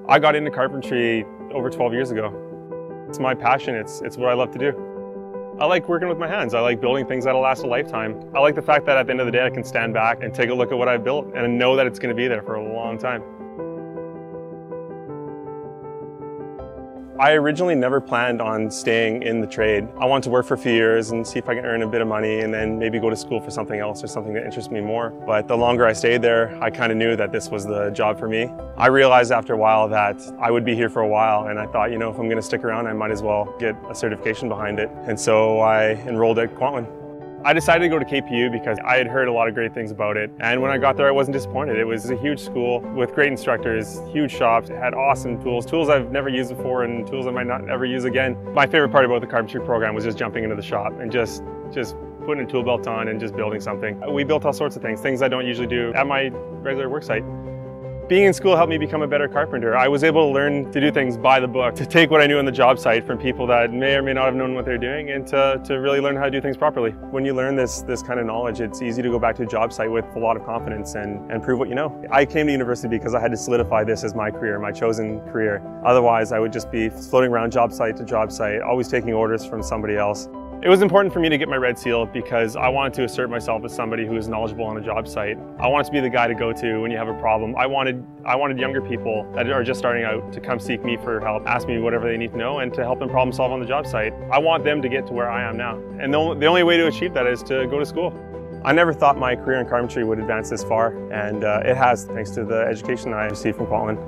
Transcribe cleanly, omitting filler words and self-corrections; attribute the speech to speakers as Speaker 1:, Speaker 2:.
Speaker 1: I got into carpentry over 12 years ago. It's my passion, it's what I love to do. I like working with my hands. I like building things that'll last a lifetime. I like the fact that at the end of the day I can stand back and take a look at what I've built and know that it's going to be there for a long time. I originally never planned on staying in the trade. I wanted to work for a few years and see if I can earn a bit of money and then maybe go to school for something else or something that interests me more. But the longer I stayed there, I kind of knew that this was the job for me. I realized after a while that I would be here for a while, and I thought, you know, if I'm going to stick around, I might as well get a certification behind it. And so I enrolled at Kwantlen. I decided to go to KPU because I had heard a lot of great things about it. And when I got there, I wasn't disappointed. It was a huge school with great instructors, huge shops. It had awesome tools I've never used before and tools I might not ever use again. My favorite part about the carpentry program was just jumping into the shop and just putting a tool belt on and just building something. We built all sorts of things I don't usually do at my regular work site. Being in school helped me become a better carpenter. I was able to learn to do things by the book, to take what I knew on the job site from people that may or may not have known what they're doing, and to really learn how to do things properly. When you learn this kind of knowledge, it's easy to go back to a job site with a lot of confidence and prove what you know. I came to university because I had to solidify this as my career, my chosen career. Otherwise, I would just be floating around job site to job site, always taking orders from somebody else. It was important for me to get my red seal because I wanted to assert myself as somebody who is knowledgeable on a job site. I wanted to be the guy to go to when you have a problem. I wanted younger people that are just starting out to come seek me for help, ask me whatever they need to know, and to help them problem solve on the job site. I want them to get to where I am now. And the only way to achieve that is to go to school. I never thought my career in carpentry would advance this far, and it has, thanks to the education I received from Kwantlen.